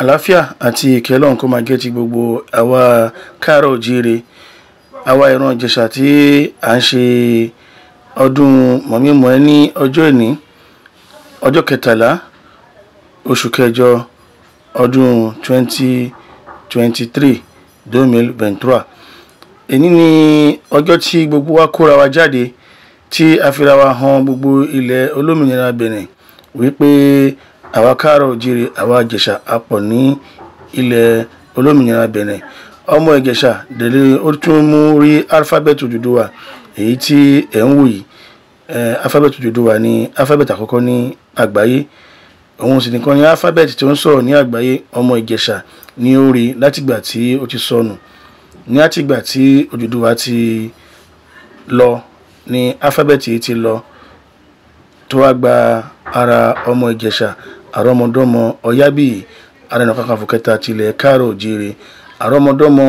àlàáfíà àti ìkẹ́ Ọlọ́run kó máa jẹ́ ti gbogbo àwa káàárọ̀ oòjíire, àwa ìran Ìjẹ̀ṣà tí à ń ṣe ọdún mọ̀mí-mọ̀-ẹ́ ní ọjọ́ ìní, ọjọ́ 13 oṣù kẹjọ ọdún 2023 2023. Èní ni ọjọ́ tí gbogbo wa kóra wa jáde tí a fira wa hàn gbogbo ilẹ̀ olómìnira Benin wípé àwa káàárọ̀ oòjíire, àwa Ìjẹ̀ṣà a pọ̀ ní ilẹ̀ olómìnira Benin. Ọmọ Ìjẹ̀ṣà délé ó tún mú rí alifábẹ́ẹ̀tì Oduduwa èyí tí ẹ̀ ń wò yìí. Alifábẹ́ẹ̀tì Oduduwa ni alifábẹ́ẹ̀tì àkọ́kọ́ ní àgbáyé. Òun sì nìkan ni alifábẹ́ẹ̀tì tí ó ń sọ̀rọ̀ ní àgbáyé. Ọmọ Ìjẹ̀ṣà ni ó rí látìgbà tí ó ti sọnù. Ní àtìgbà tí Oduduwa ti lọ ni alifábẹ́ẹ̀tì yìí ti lọ tó wá gba ara ọmọ Ìjẹ̀ṣà, àrọ́mọdọ́mọ Ọ̀yábíyì, Ààrẹ Kakanfò kẹta tilẹ̀ káàárọ̀ oòjíire, àrọ́mọdọ́mọ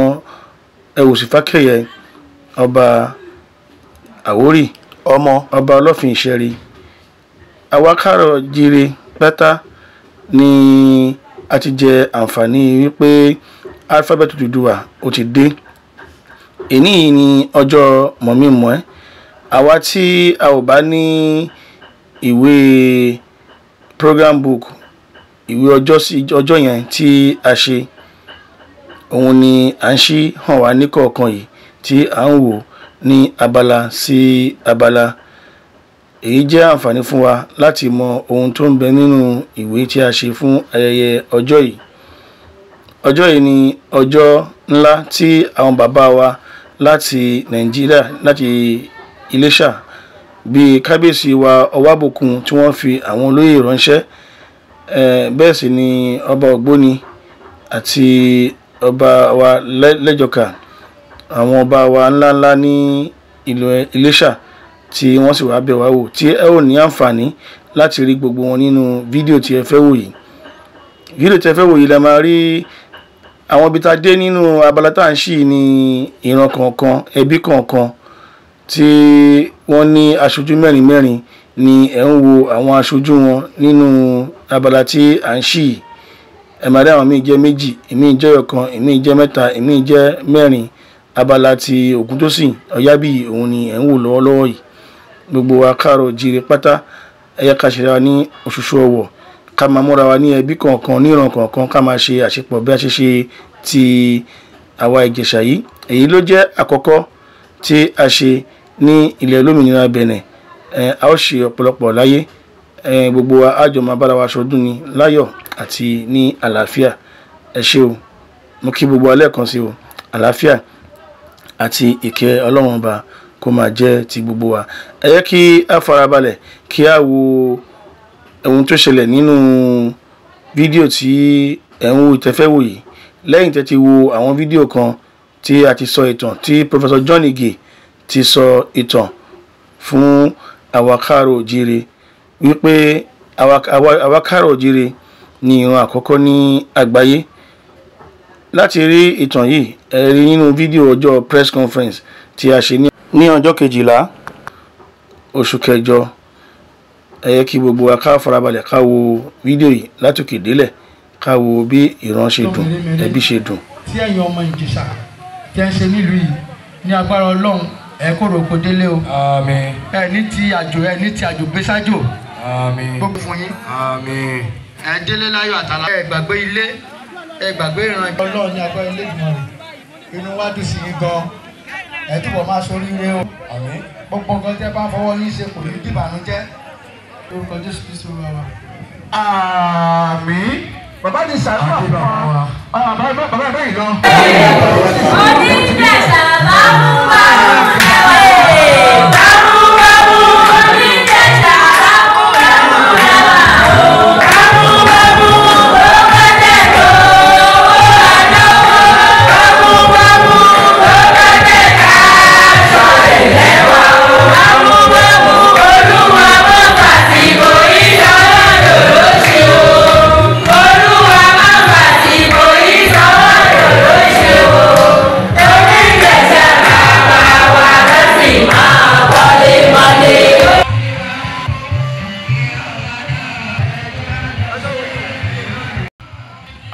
Ẹ̀wùsì Fákẹ́yẹ, ọba Àwórì, ọba Ọlọ́fin Ìṣẹ́rí. Àwa káàárọ̀ oòjíire pátá ni a ti jẹ àǹfààní wípé alifábẹ́ẹ̀tì Oduduwa ó ti dé. Èní yìí ni ọjọ́ mọ̀mí-mọ̀-ẹ́. Àwa tí a ò bá ní ìwé program book, ìwé ọjọ́ yẹn tí a ṣe, òun ni à ń ṣí hàn wá ní kọ̀ọ̀kan yìí tí à ń wò ní abala sí abala. Èyí jẹ́ àǹfààní fún wa láti mọ ohun tó ń bẹ nínú ìwé tí a ṣe fún ayẹyẹ ọjọ́ yìí. Ọjọ́ yìí ni ọjọ́ ńlá tí àwọn bàbá wa láti Nàìjíríà, láti Iléṣà, bíi kábíyèsí wa Ọwábùkún tí wọ́n fi àwọn olóyè ránṣẹ́. Bẹ́ẹ̀ sì ni ọba Ògbóni àti ọba wa lẹ́jọ̀ká, àwọn ọba wa ńláńlá ní ìlú Iléṣà tí wọ́n sì wá bẹ̀ wá wò, tí ẹ ò ní àǹfààní láti rí gbogbo wọn nínú fídíò tí ẹ fẹ́ wò yìí. Fídíò tí ẹ fẹ́ wò yìí la máa rí àwọn ibi tá a dé nínú abala tá à ń ṣí ní ìran kọ̀ọ̀kan, ẹbí kọ̀ọ̀kan tí wọ́n ní aṣojú mẹ́rin mẹ́rin ni ẹ̀ ń wo àwọn aṣojú wọn nínú abala tí à ń ṣí. Ẹ máa rí àwọn míì jẹ́ méjì, ìmíì jẹ́ ọ̀kan, ìmíì jẹ́ mẹ́ta, ìmíì jẹ́ mẹ́rin. Abala ti Ògúntósìn Ọ̀yábíyì òun ni ẹ̀ ń wò lọ́wọ́lọ́wọ́ yìí. Gbogbo wa káàárọ̀ oòjíire pátá, ẹ yẹ ká ṣe ra ní oṣooṣù ọ̀wọ̀, ká máa múra wa ní ẹbí kọ̀ọ̀kan, ní ìran kọ̀ọ̀kan, ká máa ṣe àṣepọ̀ bí a ṣe ṣe ti àwa Ìjẹ̀ṣà yìí. Èyí ló jẹ́ àkọ́kọ́ tí a ṣe ní ilẹ̀ olómìnira Benin. A ó ṣe ọ̀pọ̀lọpọ̀ láyé. Gbogbo wa á jọ máa bára wa ṣọdún ní láyọ̀ àti ní àlàáfíà. Ẹ ṣé o. Mo kí gbogbo wa lẹ́ẹ̀kan sí o. Àlàáfíà àti ìkẹ́ Ọlọ́run Ọba kó máa jẹ́ ti gbogbo wa. Ẹ yẹ kí a farabalẹ̀ kí a wo ohun tó ṣẹlẹ̀ nínú fídíò tí ẹ̀ ń wò, tẹ́fẹ́ wò yìí. Lẹ́yìn tẹ́ ti wo àwọn fídíò kan tí a ti sọ ìtàn, tí Professor John Ige ti sọ ìtàn fún àwa káàárọ̀ oòjíire wípé àwa káàárọ̀ oòjíire ni ìran àkọ́kọ́ ní àgbáyé. Láti rí ìtàn yìí, ẹ rí nínú fídíò ọjọ́ press conference tí a ṣe ní ọjọ́ 12 oṣù kẹjọ. Ẹ yẹ kí gbogbo wa ká farabalẹ̀ ká wo fídíò yìí látòkè délẹ̀, ká wo bí ìran ṣe dùn, ẹbí ṣe dùn. Tí ẹ̀yin ọmọ Ìjẹ̀ṣà tẹ́ ń ṣe nílùú yìí ní agbára Ọlọ́run, ẹ kóró oko délé o. Àmín. Ẹ ní ti àjò gbé sájò. Àmín. Gbogbo fún yín. Àmín. Ẹ délé láyọ̀ àtàlà. Ẹ gbàgbé ilé, ẹ gbàgbé ìran Ọlọ́run ní agbára ilé ìgbìmọ̀ rẹ̀. Inú wa dùn sí yín gan. Ẹ túbọ̀ máa ṣoríire o. Àmín. Gbogbo nǹkan tẹ́ bá fọwọ́ yín ṣe kò ní dìbànújẹ́. Orúkọ Jésù Kristi Olúwa wa. Àmín. Bàbá ní sàrà fún wa. Bàbá yìí lọ. Oníjẹ̀ṣà bá mú wa rẹwà. Oníjẹ̀ṣà bá mú wa rẹwà. Olúwa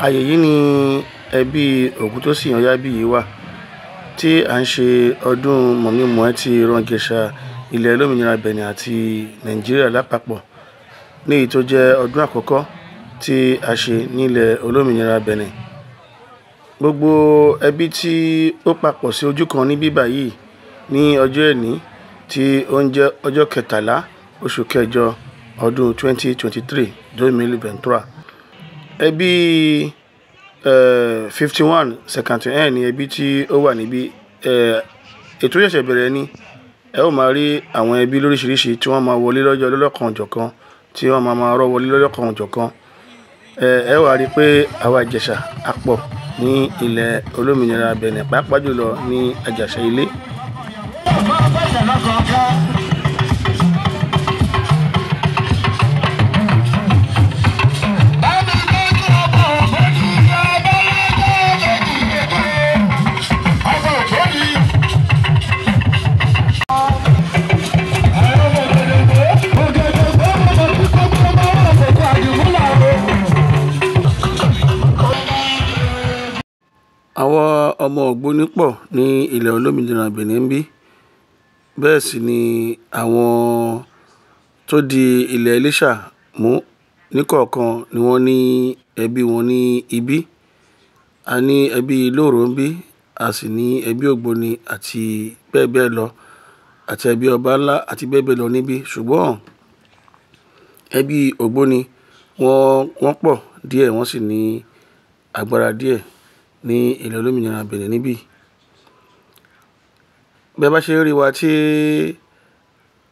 àyè yìí ni ẹbí Ògúntósìn Ọ̀yábíyì wà tí à ń ṣe ọdún mọ̀mí-mọ̀-ẹ́ ti ìran Ìjẹ̀ṣà ilẹ̀ olómìnira Benin àti Nàìjíríà lápapọ̀, ní èyí tó jẹ́ ọdún àkọ́kọ́ tí a ṣe nílẹ̀ olómìnira Benin. Gbogbo ẹbí tí ó papọ̀ sí ojú kan ní bíbà yìí ní ọjọ́ ẹ̀ní tí ó ń jẹ́ ọjọ́ 13 oṣù kẹjọ ọdún 2023 2023. Ẹbí 51 Sekantin N ni ẹbí tí ó wà níbí. Ètò ṣẹ̀ṣẹ̀ bẹ̀rẹ̀ ni. Ẹ ó máa rí àwọn ẹbí lóríṣiríṣi tí wọ́n máa wọlé lọ́jọ́ lọ́lọ́kan-ò-jọ̀kan, tí wọ́n máa rọ́ wọlé lọ́lọ́kan-ò-jọ̀kan. Ẹ wá rí pé àwa Ìjẹ̀ṣà a pọ̀ ní ilẹ̀ olómìnira Benin, pàápàá jùlọ ní Ajase-Ile. Àwọn ọmọ Ògbóni pọ̀ ní ilẹ̀ olómìnira Benin bí. Bẹ́ẹ̀ sì ni àwọn tó di ilẹ̀ Iléṣà mú níkọ̀ọ̀kan ni wọ́n ní ẹbí wọn ní ibí. A ní ẹbí Lóòrò ń bí, a sì ní ẹbí Ògbóni àti bẹ́ẹ̀ bẹ́ẹ̀ lọ, àti ẹbí ọba ńlá àti bẹ́ẹ̀ bẹ́ẹ̀ lọ níbí. Ṣùgbọ́n ẹbí Ògbóni wọ́n pọ̀ díẹ̀, wọ́n sì ní agbára díẹ̀ ní ilẹ̀ olómìnira Benin níbí. Bí a bá ṣe rí wa tí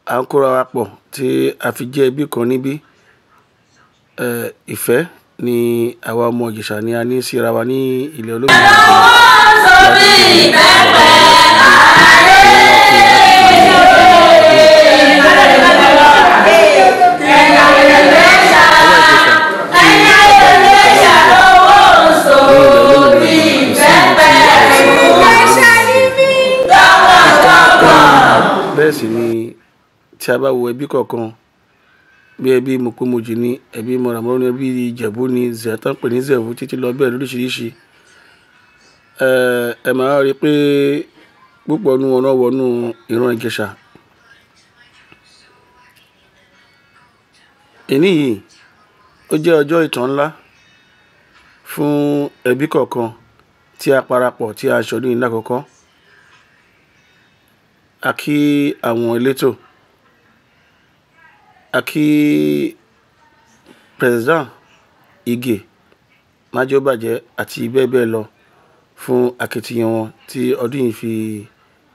à ń kóra wa pọ̀ tí a fi jẹ́ ẹbí kan níbí, ìfẹ́ ni àwa ọmọ Ìjẹ̀ṣà ni a ní síra wa ní ilẹ̀ olómìnira Bẹ́ẹ̀ sì ni tí a bá wo ẹbí kọ̀ọ̀kan, bí ẹbí Mokomoji ni, ẹbí Mọ̀ràmọ́rọ́ ni, ẹbí Ìjẹ̀bú ni, Zẹ̀tán pè ní Zẹ̀bú títí lọ bẹ́ẹ̀ lóríṣiríṣi. Ẹ máa rí pé púpọ̀ nínú wọn náà wọnú ìran Ìjẹ̀ṣà. Èní yìí ó jẹ́ ọjọ́ ìtàn ńlá fún ẹbí kọ̀ọ̀kan tí a parapọ̀ tí a ṣọdún yìí lákòókò. A kí àwọn elétò, a kí President Ige Májọ́bàjẹ́ àti bẹ́ẹ̀ bẹ́ẹ̀ lọ fún akitiyan wọn tí ọdún yìí fi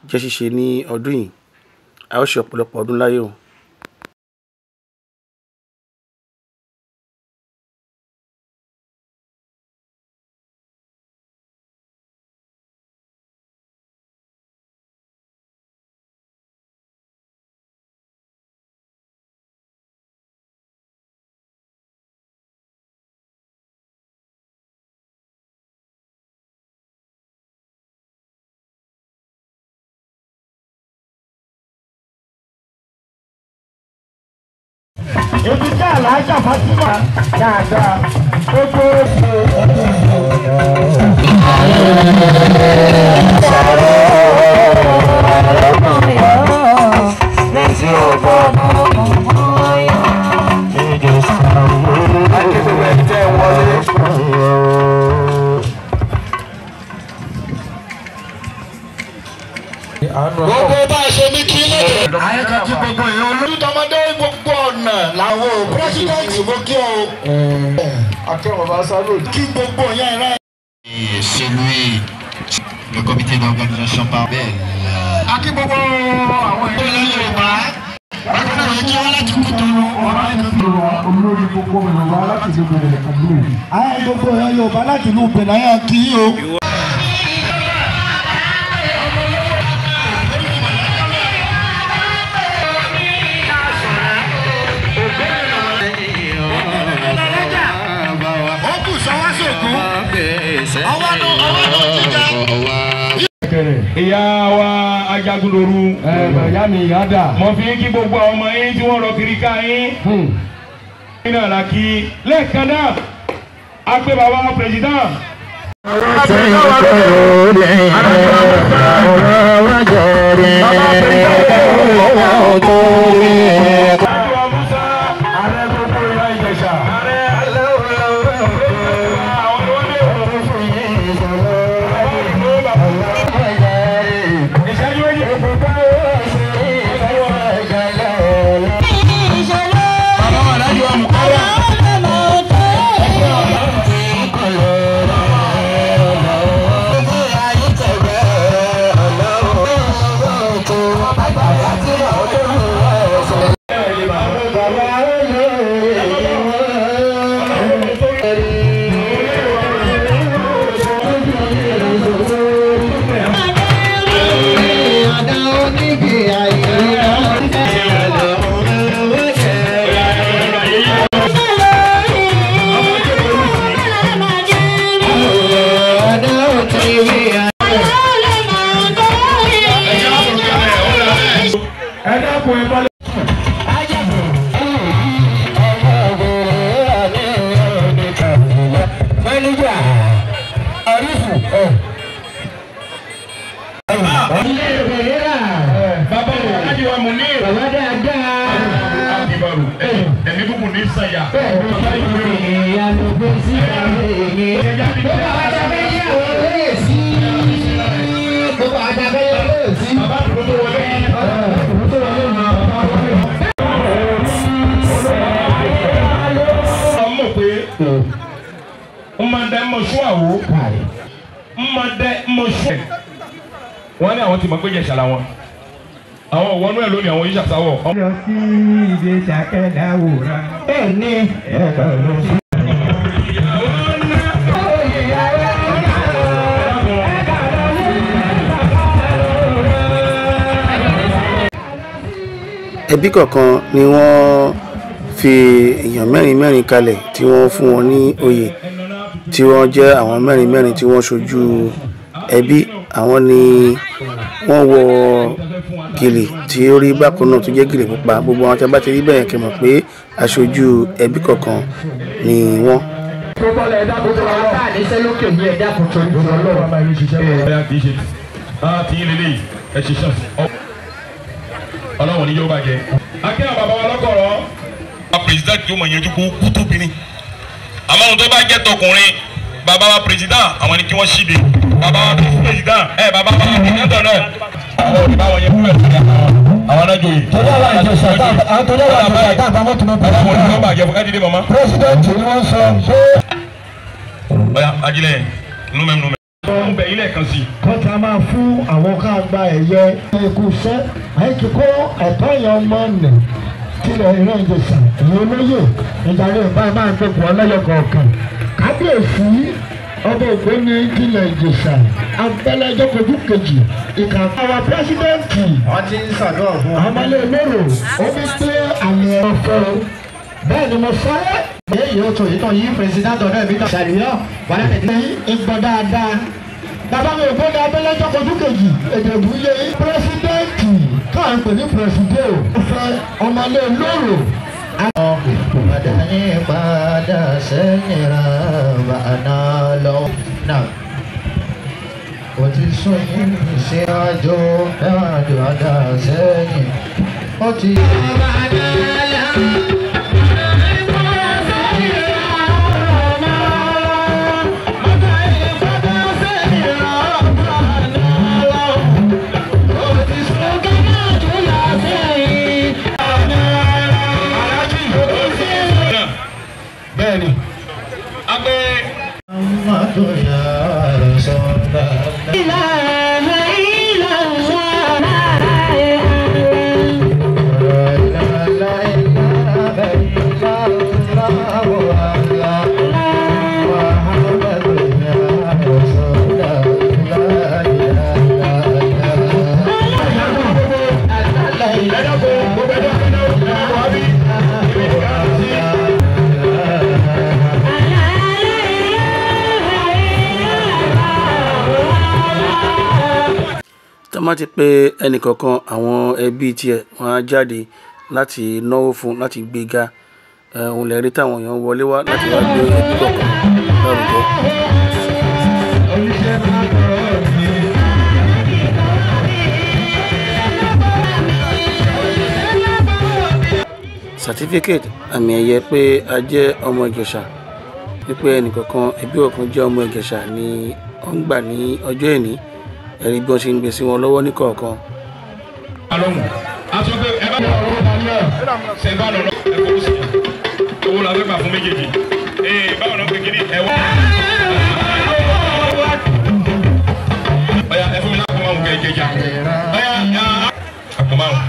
jẹ́ ṣíṣe ní ọdún yìí. A ó ṣe ọ̀pọ̀lọpọ̀ ọdún láyé o. Ebi tí Alájà Fátímà dáadáa ó tó ṣe gbogbo bá a ṣe ní kí lóde. àyẹ̀ká tí gbogbo èèyàn olórí tọmọdé gbogbo ọ̀nà làwọn pírẹsidẹ́ǹtì mo kí ọ. akẹ́wọ̀n bá sáré kí gbogbo yẹn rẹ̀. C'est lui, le comité d'organisation par Belle. akí gbogbo àwọn ìpínlẹ̀ Yorùbá. bákan náà yẹ kí wọ́n láti kú tọrọ ọ̀rọ̀ ẹ̀kọ́. olórí gbogbo Yorùbá láti ìlú Benin àbúrò. ayé gbogbo Yorùbá láti ìlú Benin ayé kí o. ìyá wa Ajagunlóru ìyá mi ìyá dà. mo fi kí gbogbo àwọn ọmọ yín tí wọ́n rọ kiri ká yín. nínú àlàkí lẹ́ẹ̀kan náà a gbé bàbá président. Wọ́n ní àwọn tí mo gbé Ìjẹ̀ṣà làwọn àwọn wọnú ẹ̀ lónìí àwọn Ìjẹ̀ṣà sáwọ̀. lọ sí Ìjẹ̀ṣà kẹ́lá wòrán. bẹ́ẹ̀ ni ẹ̀ka lọ sí. ẹbí kọ̀ọ̀kan ni wọ́n fi èèyàn mẹ́rin kalẹ̀ tí wọ́n fún wọn ní oyè tí wọ́n jẹ́ àwọn mẹ́rin tí wọ́n ṣojú ẹbí. Àwọn ni wọ́n wọ gèlè tí ó rí bákan náà tó jẹ́ gèlè pupa. Gbogbo àwọn tí a bá ti rí bẹ́ẹ̀ kẹ́ mọ̀ pé aṣojú ẹbí kọ̀ọ̀kan ni wọ́n. Ọlọ́run ní yóò bàjẹ́. Akẹ́yà bàbá wa lọ́kọ̀ọ̀rọ̀. President yóò mọ̀ yẹn dúkú kútùbìnrin. Àmọ́ ohun tó bá jẹ́ tọkùnrin bàbá wa president àwọn ni kí wọ́n ṣíde. Bàbá wa president bàbá wa president náà. Àwọn òdìbá wọn yẹn fún ẹ̀sìn àwọn adájọ́ yìí. Tọ́jà wà Ìjẹ̀ṣà àbámọ́ tó mọ̀ pẹ̀lú àwọn òdìbá bàjẹ́ fún kájídé mọ́mọ́. President ni wọ́n sọ pé. Ọ̀ya ajílẹ̀ númẹ́nu. Wọ́n bẹ̀ ilé kan sí. kọ́ta máa fún àwọn ká gba ẹ̀yẹ ẹ̀kú iṣẹ́ àìkí kó ẹ̀tọ́ yẹn ọmọ nì tilẹ̀ ìran Ìjẹ̀ṣà èyí olóyè ìdarí ìbá máa ń gbẹ̀kọ̀ ọlọ́yọ̀ kọ̀ọ̀kan kábíyèsí ọba ògbóni tilẹ̀ Ìjẹ̀ṣà abẹ́lẹ́jọ́ kojú kejì ìkàkọ́ àwọn pírẹsidẹ́ǹtì wọ́n ti ń ṣàdúrà fún ọmọlé lóró ó ní pé àmì ẹ̀rọ fẹ́ bẹ́ẹ̀ ni mo sọ èyí ó tó yìí tán yí pírẹsidẹ́ǹtì ọ̀dọ́ ẹ̀mí ṣàlùyọ́ wàlẹ́ tẹ̀lé ìgbọ́ dáadáa bàbá mi ò gbọ́dọ̀ abẹ́lẹ́jọ́ kojú kejì èdè ìbúyé pírẹsidẹ́ǹtì káà ń pè ní pírẹsidẹ́ ò fẹ́ ọmọlé lóró. Padà ní padà sẹ́yìn ra bàánà lọ. Ó ti sún yín sí àjò padà sẹ́yìn. Ó ti bàánà lọ. Má ti pé ẹnìkọ̀ọ̀kan àwọn ẹbí tiẹ̀ wọ́n á jáde láti náwó fún láti gbéga òun lè rí táwọn èèyàn wọlé wá láti wá gbé ẹbí kọ̀ọ̀kan. lárugẹ. certificate àmì ẹ̀yẹ pé a jẹ́ ọmọ Ìjẹ̀ṣà wípé ẹnìkọ̀ọ̀kan ẹbí ọ̀kan jẹ́ ọmọ Ìjẹ̀ṣà ni wọ́n ń gbà ní ọjọ́ ẹ̀ní ẹ̀rí bí wọ́n ṣe ń gbé sí wọn lọ́wọ́ ní kọ̀ọ̀kan. owó la fẹ́ gbà fún méjèèjì báwo ló ń pè kí ni ẹ̀wọ̀n. ọ̀ya ẹ fún mi lápò márùn kẹ́ ẹ jẹjà ọ̀ya àpò márùn.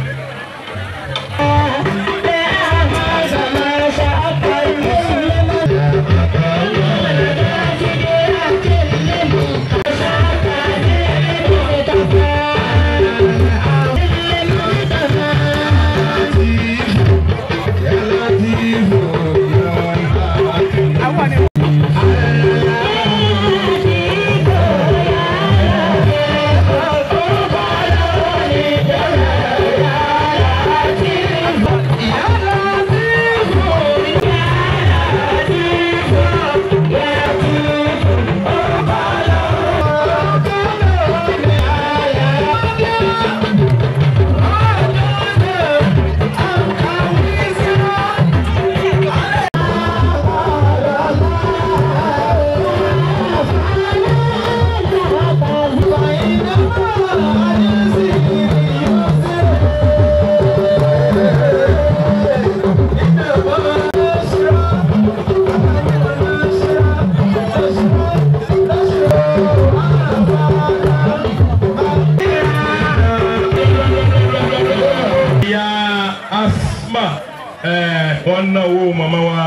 Wọ́n náwó mama wa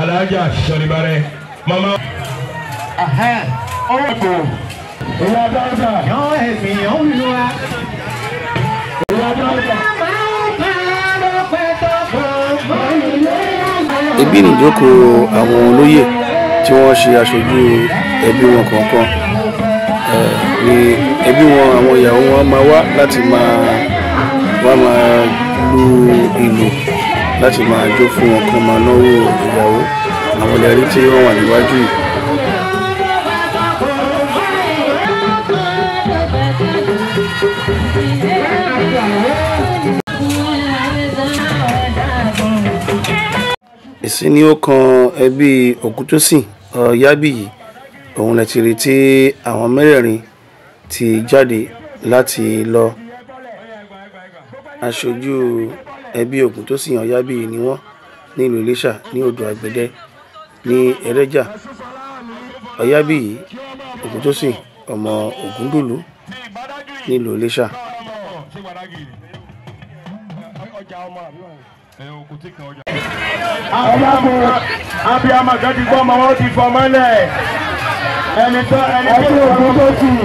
Alájà Sọ̀rìbárẹ̀ mama. ọ̀rọ̀ kò ìyá dáńtà yọ̀ ẹ̀mí ọ̀hún wa ìyá dáńtà. Ibi nìjókòó àwọn olóyè tí wọ́n ṣe aṣojú ẹbí wọn kọ̀ọ̀kan ni ẹbí wọn àwọn ìyàwó wọn máa wá láti máa lu ìlù láti máa jó fún wọn kó máa náwó ìyàwó àwọn ẹlẹ́rìí tí wọ́n wà níwájú yìí. ìsìn ni ó kan ẹbí Ògúntósìn Ọ̀yábíyì òun lẹ ti rí tí àwọn mẹ́rẹ̀ẹ̀rin ti jáde láti lọ. Aṣojú ẹbí Ògúntósìn Ọ̀yábíyì ni wọ́n nílùú Iléṣà ní odò Àgbẹ̀dẹ ní Ẹrẹ́jà. Ọ̀yábíyì Ògúntósìn ọmọ Ògúndùlú nílùú Iléṣà. Abiyama kan ti gbọ́ ọmọ wọn ti fọ mọ́lẹ̀ ẹni tó Ògúntósìn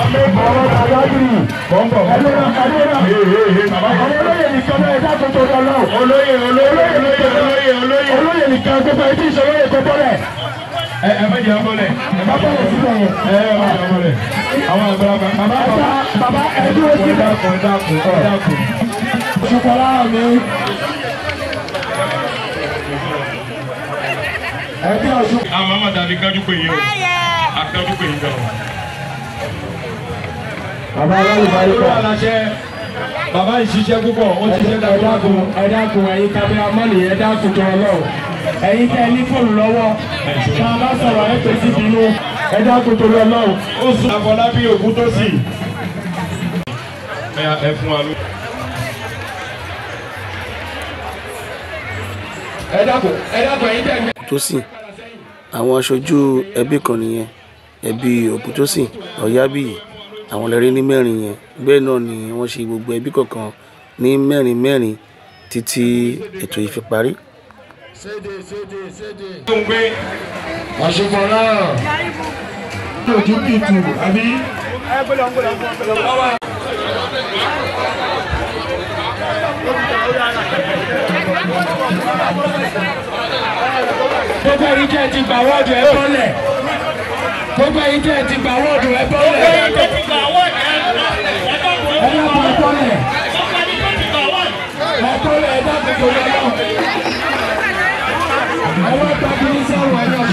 ọmọ Ọ̀yábíyì bọ̀ǹbọ̀ olóyè nìkan náà ẹ̀dá tó tó lọ lọ olóyè nìkan tó fẹ́ tí ìṣòro yẹ kó bọ́lẹ̀. ẹ má jẹ́ ọmọlẹ̀ ẹ má bọ́lẹ̀ síbẹ̀ yẹn ẹ má jẹ́ ọmọlẹ̀ àwọn àgbàlagbà bàbá ẹdúró síbẹ̀ dákun. ṣùgbọ́n láàrin mi. àwọn máma dàbí kájú pé yìí o akájú pé yìí gan. bàbá aláìbáyé kọ́ aláṣẹ bàbá ìṣiṣẹ́ púpọ̀ ó ti ṣe dáadáa. ẹ dákun ẹ̀yin kábíyà mọ́nì ẹ dákun tó ọlọ́run ẹ̀yin tẹ́ ní fóònù lọ́wọ́ tá a bá sọ̀rọ̀ ẹ pè sí bínú ẹ dákun tó ọlọ́run. ó sún Àfọlábí Ògúntósìn. ẹ fún wa ló. ẹ dákun ẹ̀yin tẹ́ ní. Ògúntósìn àwọn aṣojú ẹbí kan nìyẹn ẹbí Ògúntósìn Ọ̀yábíyì àwọn lẹ́rí ní mẹ́rin yẹn bẹ́ẹ̀ náà ni wọ́n ṣe gbogbo ẹbí kọ̀ọ̀kan ní mẹ́rin títí ètò yìí fi parí. àṣùpọ̀ náà ojú kìtù àbí. gbogbo ẹ̀yin tẹ́ ti gbà wọ́ọ̀dù ẹ bọ́lẹ̀. gbogbo ẹ̀yin tẹ́ ti gbà wọ́ọ̀dù ẹ bọ́lẹ̀. ẹ dákun ẹ bọ́lẹ̀. ẹ bọ́lẹ̀ ẹ dákun tó lọ́wọ́. ẹ wá gbàgbé ní sọ̀rọ̀ ẹ náà.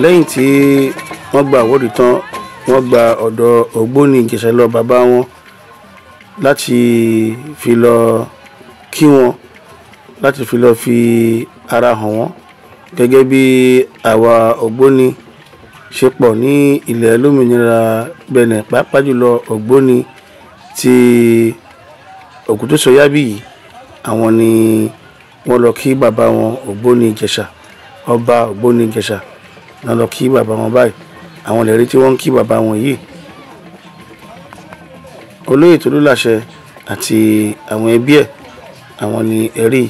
lẹ́yìn tí wọ́n gba àwọ́dì tán wọ́n gba ọ̀dọ̀ ògbóni Ìjẹ̀ṣà lọ bàbá wọn láti fi lọ kí wọn, láti fi lọ fi ara hàn wọ́n gẹ́gẹ́ bí àwa ògbóni ṣe pọ̀ ní ilẹ̀ olómìnira Benin, pàápàá jùlọ ògbóni ti Òkútósọyábí yìí. Àwọn ni wọ́n lọ kí bàbá wọn ògbóni Ìjẹ̀ṣà, ọba ògbóni Ìjẹ̀ṣà náà lọ kí bàbá wọn báyìí. Àwọn lè rí tí wọ́n ń kí bàbá wọn yìí. Olóyè Tolúlàṣẹ àti àwọn ẹbí ẹ̀, àwọn ni ẹ̀rí.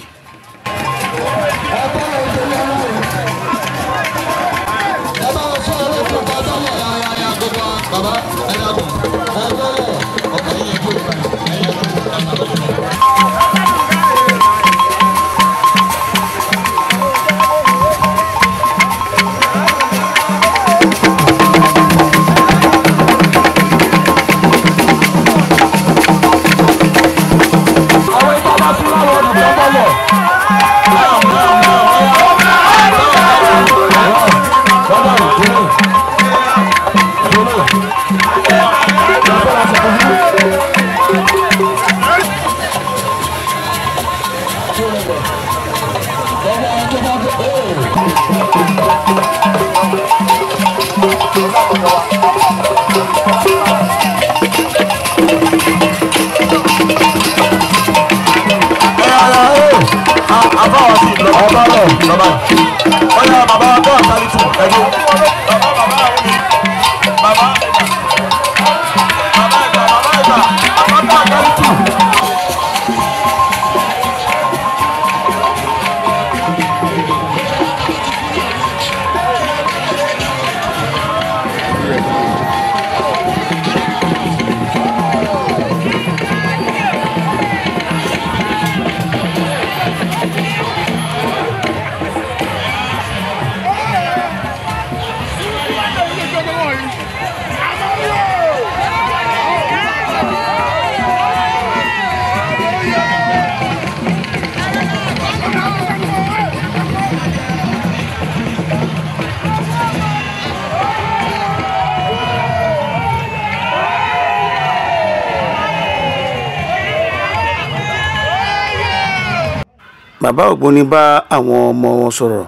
Bàbá ògbóni bá àwọn ọmọ wọn sọ̀rọ̀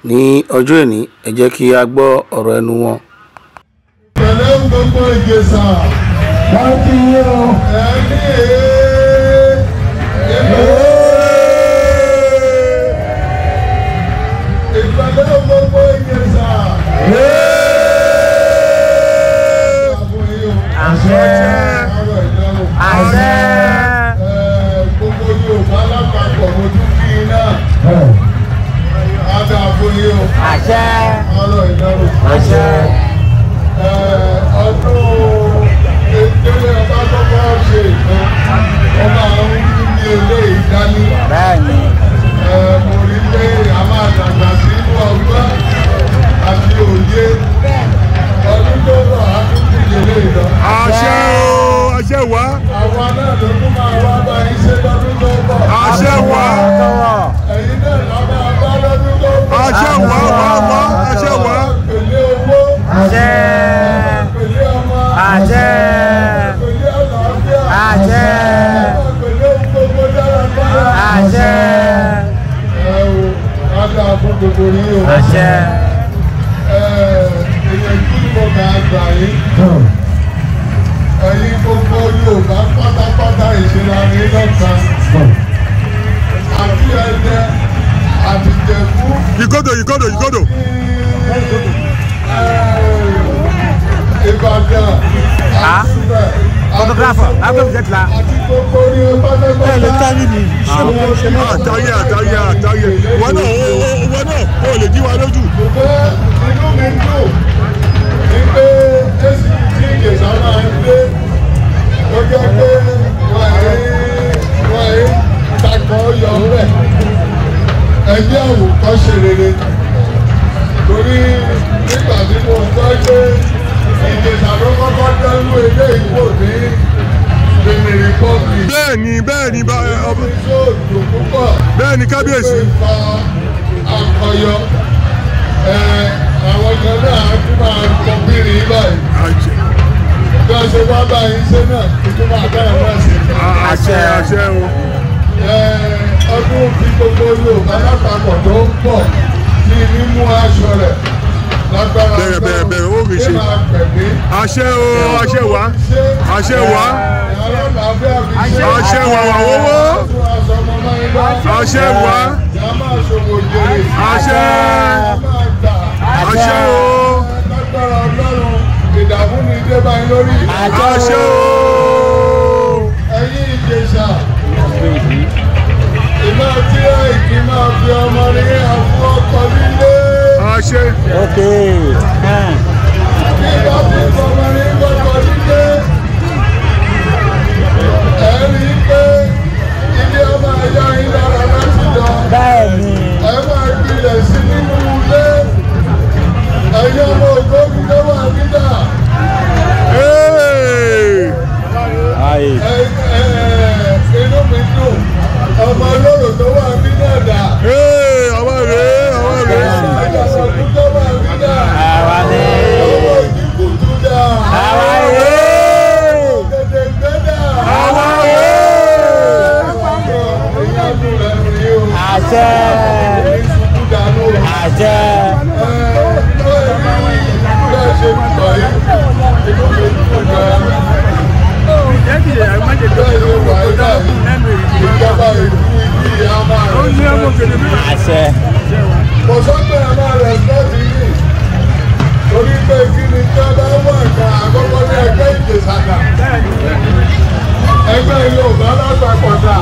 ní ọjọ́ ìní. Ẹ jẹ́ kí a gbọ́ ọ̀rọ̀ ẹnu wọn. Pẹ̀lẹ́ gbogbo Ìjẹ̀ṣà. wọ́n ti yé o. Ìpẹ̀lẹ́ gbogbo Ìjẹ̀ṣà. àṣẹ àṣẹ. Gbogbo Yorùbá lápapọ̀ mo tún kí iná. Adá àbúyé o. àṣẹ Ọ̀rọ̀ ìdárò. àṣẹ. Ọdún ìdílé ọba tó bá ṣe ìtàn, wọ́n máa ń ní ilé ìdání. bẹ́ẹ̀ni. Mo rí pé a máa dàgbà sí inú ọgbọ́n àti òye. Ọdún tó bọ̀ á tún kí ilé ìlọ. àṣẹ o, àṣẹ wá. Àwa náà ló tún máa wá bá yín ṣe lọ́dún tó bọ̀. àṣẹ wá. Ẹ̀yin náà lọ́ máa bá lọ́dún tó bọ̀. àṣẹ wá wá wá, àṣẹ wá. Pèlé owó. àṣẹ Pèlé ọmọ. àṣẹ Pèlé àlàáfíà. àṣẹ Pèlé ohun gbogbo dáradára. àṣẹ Adá fún gbogbo ní o. àṣẹ. Èèyàn kí mo máa gbà yín. Ẹ̀yin gbogbo Yorùbá pátápátá ìṣẹ̀lẹ̀ àárín lọ́ta. Àti Ẹdẹ, àti Ìjẹ̀bú. Ìkòdò. Ìbàdàn, àti Ifẹ̀, photographer agbẹ́bùjẹ́tìlá. àti gbogbo ní pátápátá. àtàyè. Wọ́n náà ó lè jí wa lójú. Ṣùgbọ́n inú mi dùn ní pé Jésù tí Ìjẹ̀ṣà máa ń gbé. Ó jẹ́ pé wọ́n ẹ̀ takọ̀ yọ rẹ̀. Ẹgbẹ́ àwòkọ́ṣe rere. Torí nígbà tí mo gbọ́ pé Ìjẹ̀ṣà ló kọ́kọ́ dẹ́rù ilé ìwò ní Benin Republic. Bẹ́ẹ̀ni Ìṣòro púpọ̀. bẹ́ẹ̀ni kábíyèsí. Ìfa àkọyọ. àwọn kan náà á tún máa kọ bírí báyìí. bí wọ́n ṣe wá báyìí ṣe náà tuntun máa bẹ̀rẹ̀ náà sí. àṣẹ o. ọdún tí gbogbo Yorùbá lápapọ̀ tó ń pọ̀ sí mímú aṣọ rẹ̀ lágbára bẹ̀rẹ̀ ó rí ṣe. àṣẹ o àṣẹ wá àṣẹ wá àṣẹ wà wà wọ́wọ́ àṣẹ wá àṣẹ àṣẹ o lágbára Ọlọ́run ìdààmú ni dé báyìí lórí àṣẹ o ẹ̀yin Ìjẹ̀ṣà ìmọ̀ tí èkì máa fi ọmọ ní àfún ọkọ̀ nílé. àṣẹ. Bí bá fi ọmọ ní ọkọ̀ nílé ẹ rí i pé ilé ọmọ ẹ̀yà yín lára láti lọ. ẹ máa gbilẹ̀ sí nínú ilé ẹ̀yin ọmọ ògbógun tó wà nígbà. Inú mi dùn ọmọ olóró tó wà nínú ẹ̀dá. ọmọ rẹ̀ ọmọ rẹ̀. ọmọ ọdún tó wà nínú ẹ̀dá. ọmọ ìdíkù tó dà. Gèdè gbẹ́dà. Kò sọ́kè ẹ̀ máa rẹ̀spọ́tì yìí torí pé kí ni tí a bá wà nǹkan àkọ́kọ́ ní ẹgbẹ́ Ìjẹ̀ṣà dà ẹgbẹ́ Yorùbá lápapọ̀ dà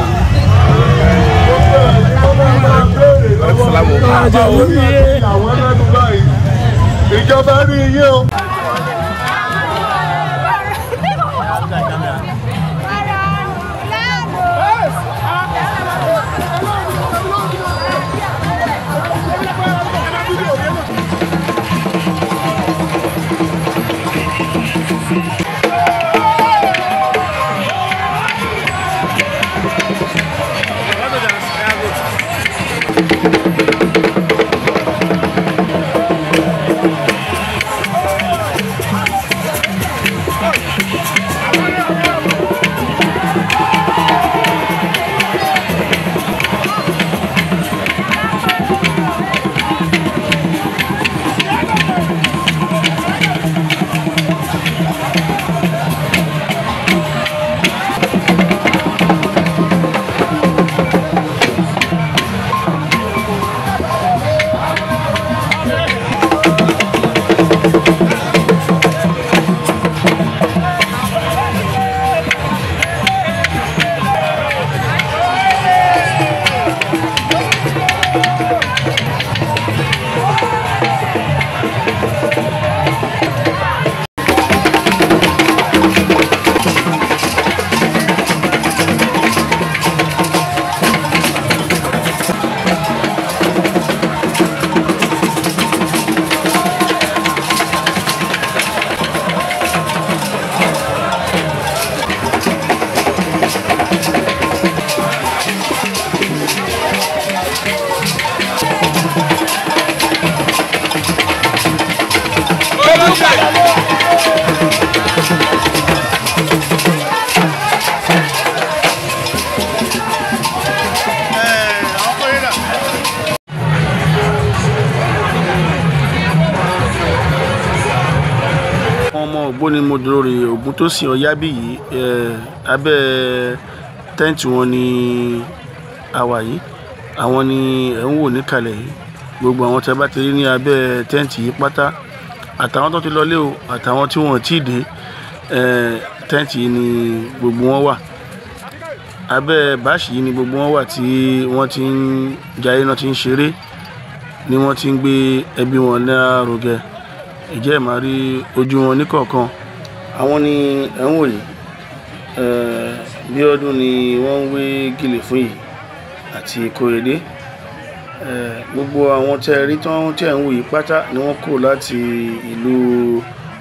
gbogbo ẹ̀ ní wọ́n máa béèrè lọ́wọ́ nígbà orí àwọn lẹ́nu báyìí ìjọba rí iye o. Ògbóni Modorori Ògúntósìn Ọ̀yábíyì abẹ́ tẹ́ǹtì wọn ni àwa yìí àwọn ni ẹ̀ ń wò níkàlẹ̀ yìí gbogbo àwọn tí a bá ti rí ní abẹ́ tẹ́ǹtì yìí pátá àtàwọn tó ti lọlé o àtàwọn tí wọn tí ì dé tẹ́ǹtì yìí ni gbogbo wọn wà abẹ́ báàṣì yìí ni gbogbo wọn wà tí wọ́n ti ń jayé náà ti ń ṣeré ni wọ́n ti ń gbé ẹbí wọn lárugẹ ìjẹ́ ẹ̀ máa rí ojú wọn níkọ̀ọ̀kan àwọn ni ẹ̀ ń wò yìí bí ọdún ni wọ́n ń wé gèlè fún yìí àti Kóredé gbogbo àwọn tẹ́ rí tán tẹ́ ń wò yìí pátá ni wọ́n kó láti ìlú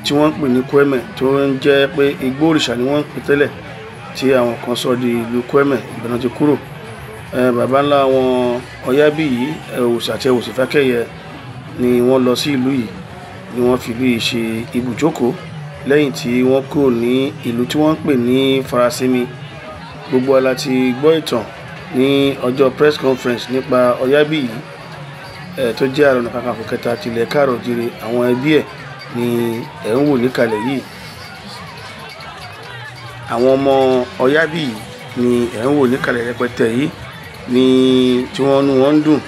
tí wọ́n ń pè ní Kwẹ́mẹ̀ tó ń jẹ́ pé igbó òrìṣà ni wọ́n ń pè tẹ́lẹ̀ tí àwọn kan sọ di ìlú Kwẹ́mẹ̀ ìbẹ̀rẹ̀ náà ti kúrò bàbá ńlá wọn Ọ̀yábíyì òòṣà àti òòṣà Fákẹ́yẹ ni wọ́n lọ sí ìlú yìí ni wọ́n fi bí ṣe ibùjókòó lẹ́yìn tí wọ́n kúrò ní ìlú tí wọ́n ń pè ní Farasimi. Gbogbo wa la ti gbọ́ ìtàn ní ọjọ́ press conference nípa Ọ̀yábíyì tó jẹ́ Ààrẹ Ọ̀nà Kakanfò kẹta tilẹ̀ káàrọ̀-o-jíire. Àwọn ẹbí ẹ̀ ni ẹ̀ ń wò níkàlẹ̀ yìí. Àwọn ọmọ Ọ̀yábíyì ni ẹ̀ ń wò níkàlẹ̀ rẹpẹtẹ yìí ni tí wọ́n nú wọn ń dùn.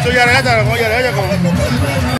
So ya rega con